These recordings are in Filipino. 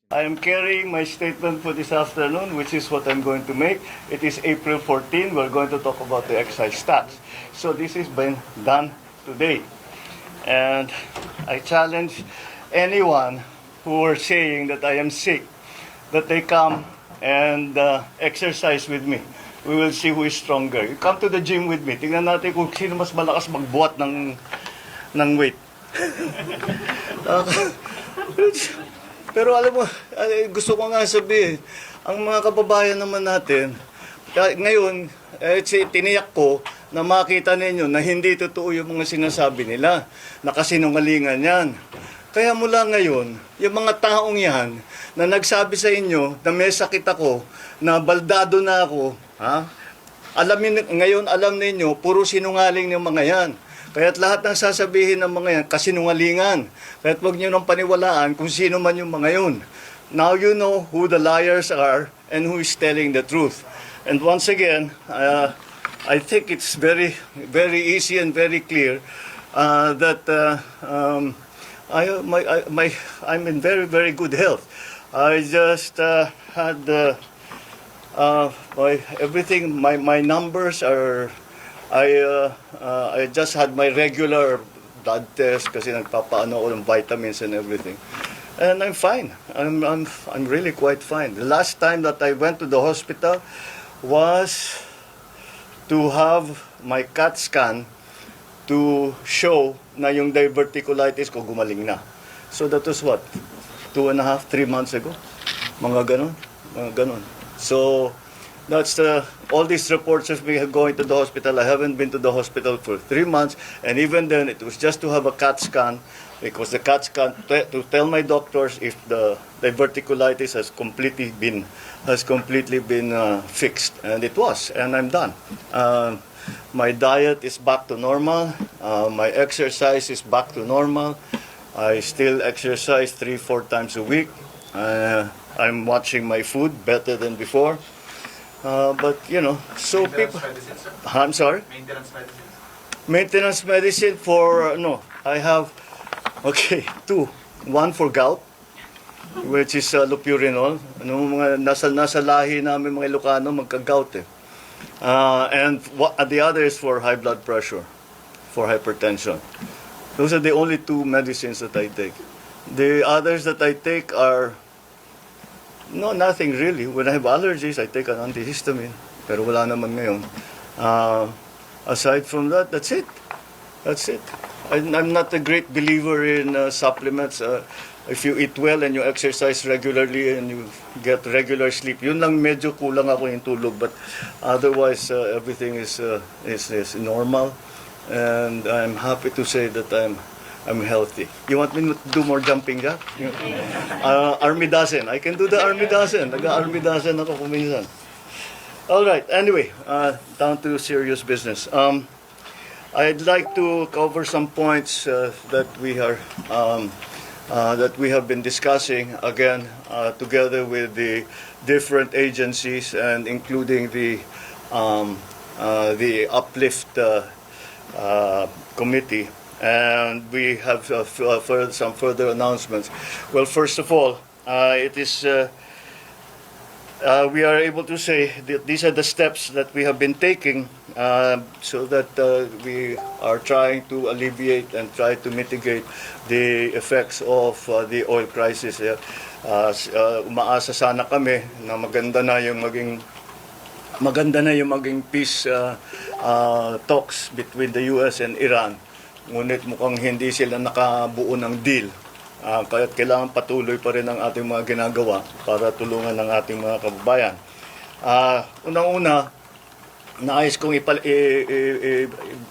I am carrying my statement for this afternoon, which is what I'm going to make. It is April 14. We're going to talk about the excise tax. So this has been done today. And I challenge anyone who are saying that I am sick, that they come and exercise with me. We will see who is stronger. You come to the gym with me. Tingnan natin kung sino mas malakas magbuhat ng weight. Pero alam mo, gusto ko nga sabihin, ang mga kababayan naman natin, ngayon, tiniyak ko na makita ninyo na hindi totoo yung mga sinasabi nila, nakasinungalingan yan. Kaya mula ngayon, yung mga taong yan na nagsabi sa inyo na may sakit ako, na baldado na ako, ngayon alam ninyo, puro sinungaling ng mga yan. Kaya't lahat ng sasabihin ng mga yan, kasinungalingan. Kaya't huwag nyo nang paniwalaan kung sino man yung mga yun. Now you know who the liars are and who is telling the truth. And once again, I think it's very, very easy and very clear that I'm in very, very good health. I just had my numbers are. I just had my regular blood test kasi nagpapaano ako ng vitamins and everything. And I'm fine. I'm really quite fine. The last time that I went to the hospital was to have my CAT scan to show na yung diverticulitis ko gumaling na. So that was what? 2.5, 3 months ago? Mga ganon. So that's all these reports of me going to the hospital. I haven't been to the hospital for 3 months, and even then, it was just to have a CAT scan, because the CAT scan to tell my doctors if the diverticulitis has completely been fixed, and it was, and I'm done. My diet is back to normal. My exercise is back to normal. I still exercise 3-4 times a week. I'm watching my food better than before. But, you know, so people... Medicine, sir? I'm sorry? Maintenance medicine? Maintenance medicine for, I have, two. One for gout, which is lopurinol. Mga nasa lahi namin mga Ilocano, magka-gout eh. And the other is for high blood pressure, for hypertension. Those are the only two medicines that I take. The others that I take are... No, nothing really. When I have allergies, I take an antihistamine. Pero wala naman ngayon. Aside from that, that's it. That's it. I'm not a great believer in supplements. If you eat well and you exercise regularly and you get regular sleep, yun lang medyo kulang ako yung tulog. But otherwise, everything is normal. And I'm happy to say that I'm healthy. You want me to do more jumping jack? Army dozen. I can do the army dozen. Nag-army dozen ako kuminsan. All right. Anyway, down to serious business. I'd like to cover some points that we have been discussing again together with the different agencies and including the Uplift committee. And we have some further announcements. Well, first of all, we are able to say that these are the steps that we have been taking so that we are trying to alleviate and try to mitigate the effects of the oil crisis. Umaasa sana kami na maganda na yung maging peace talks between the US and Iran. Ngunit mukhang hindi sila nakabuo ng deal. Kaya't kailangan patuloy pa rin ang ating mga ginagawa para tulungan ng ating mga kababayan. Unang-una, nais kong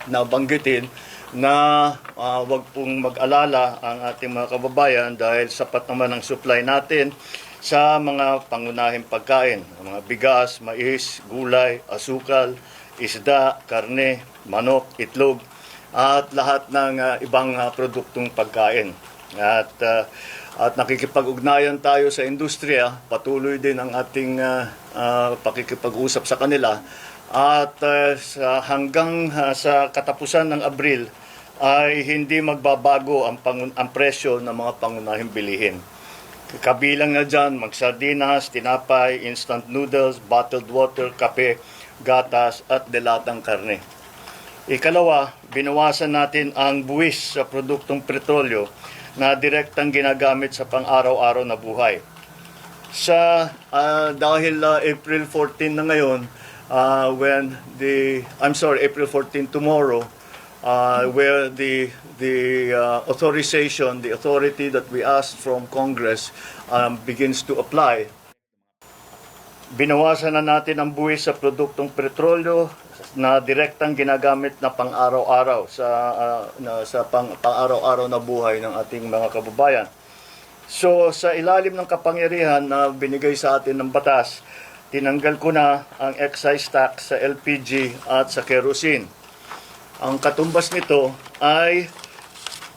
nabanggitin na wag pong mag-alala ang ating mga kababayan dahil sapat naman ang supply natin sa mga pangunahing pagkain. Mga bigas, mais, gulay, asukal, isda, karne, manok, itlog, at lahat ng ibang produktong pagkain. At nakikipag-ugnayan tayo sa industriya, patuloy din ang ating pakikipag-usap sa kanila. At hanggang sa katapusan ng Abril ay hindi magbabago ang presyo ng mga pangunahing bilihin. Kabilang na dyan, magsardinas, tinapay, instant noodles, bottled water, kape, gatas at delatang karne. Ikalawa, binawasan natin ang buwis sa produktong petrolyo na direktang ginagamit sa pang-araw-araw na buhay. Dahil April 14 na ngayon, April 14 tomorrow, where the authorization, the authority that we asked from Congress begins to apply. Binawasan na natin ang buwis sa produktong petrolyo na direktang ginagamit na pang-araw-araw sa pang-araw-araw na buhay ng ating mga kababayan. So sa ilalim ng kapangyarihan na binigay sa atin ng batas, tinanggal ko na ang excise tax sa LPG at sa kerosene. Ang katumbas nito ay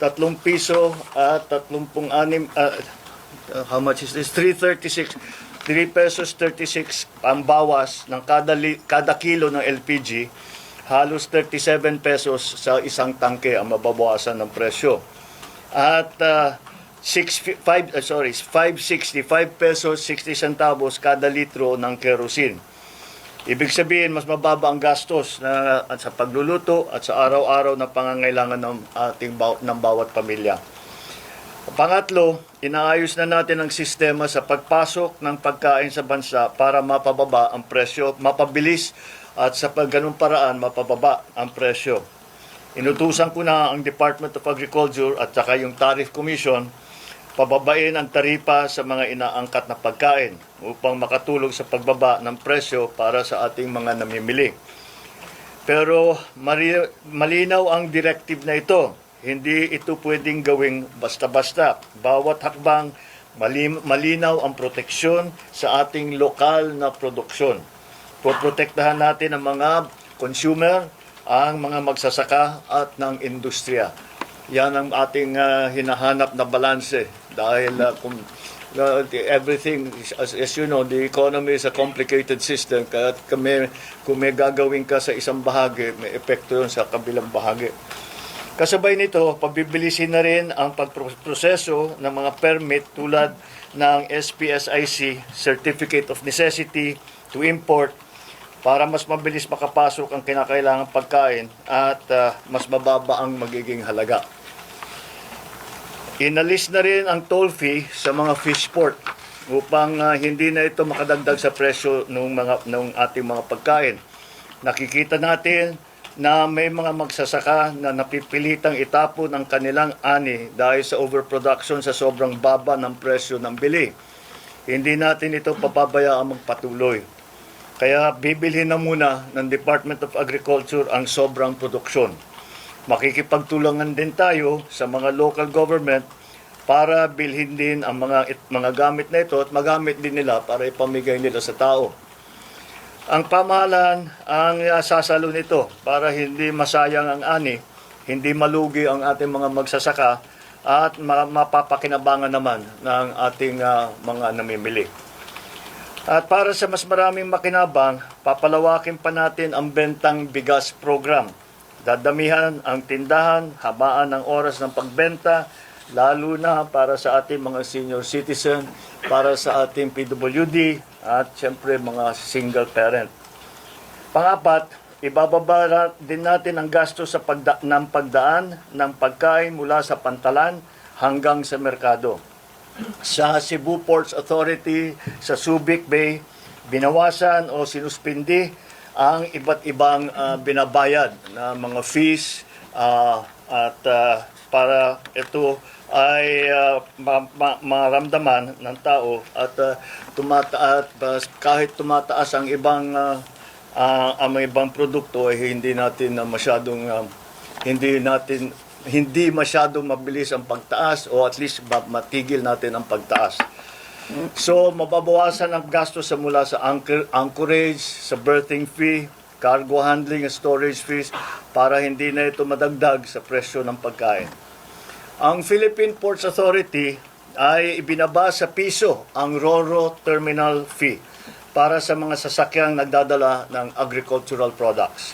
3 piso at 36, how much is this? 336. 3 pesos 36 ang bawas ng kada kilo ng LPG, halos 37 pesos sa isang tangke ang mababawasan ng presyo. At 565 pesos 60 centavos kada litro ng kerosene. Ibig sabihin, mas mababa ang gastos sa pagluluto at sa araw-araw na pangangailangan ng bawat pamilya. Pangatlo, inaayos na natin ang sistema sa pagpasok ng pagkain sa bansa para mapababa ang presyo, mapabilis at sa ganung paraan mapababa ang presyo. Inutusan ko na ang Department of Agriculture at saka yung Tariff Commission pababain ang taripa sa mga inaangkat na pagkain upang makatulong sa pagbaba ng presyo para sa ating mga namimili. Pero malinaw ang directive na ito. Hindi ito pwedeng gawing basta-basta. Bawat hakbang, malinaw ang proteksyon sa ating lokal na produksyon. Poprotektahan natin ang mga consumer, ang mga magsasaka at ng industriya. Yan ang ating hinahanap na balanse dahil everything, as you know, the economy is a complicated system. Kaya kung may gagawin ka sa isang bahagi, may epekto yun sa kabilang bahagi. Kasabay nito, pabibilisin na rin ang pagproseso ng mga permit tulad ng SPSIC, Certificate of Necessity to Import, para mas mabilis makapasok ang kinakailangang pagkain at mas mababa ang magiging halaga. Inalis na rin ang toll fee sa mga fish port upang hindi na ito makadagdag sa presyo ng ating mga pagkain. Nakikita natin na may mga magsasaka na napipilitang itapon ang kanilang ani dahil sa overproduction sa sobrang baba ng presyo ng bili. Hindi natin ito papabayaan magpatuloy. Kaya bibilhin na muna ng Department of Agriculture ang sobrang produksyon. Makikipagtulungan din tayo sa mga local government para bilhin din ang mga gamit na ito at magamit din nila para ipamigay nila sa tao. Ang pamahalaan ang sasalo nito para hindi masayang ang ani, hindi malugi ang ating mga magsasaka at mapapakinabangan naman ng ating mga namimili. At para sa mas maraming makinabang, papalawakin pa natin ang bentang bigas program. Dadamihan ang tindahan, habaan ng oras ng pagbenta, lalo na para sa ating mga senior citizen, para sa ating PWD, at siyempre mga single parent. Pangapat, ibababa din natin ang gasto sa pagdaan ng pagkain mula sa pantalan hanggang sa merkado. Sa Cebu Ports Authority, sa Subic Bay, binawasan o sinuspindi ang iba't ibang binabayad na mga fees para ito ay maramdaman ng tao at kahit tumataas ang ibang produkto ay hindi masyadong mabilis ang pagtaas o at least matigil natin ang pagtaas. So mababawasan ang gasto mula sa anchorage, sa berthing fee, cargo handling and storage fees para hindi na ito madagdag sa presyo ng pagkain. Ang Philippine Ports Authority ay ibinaba sa piso ang RoRo terminal fee para sa mga sasakyang nagdadala ng agricultural products.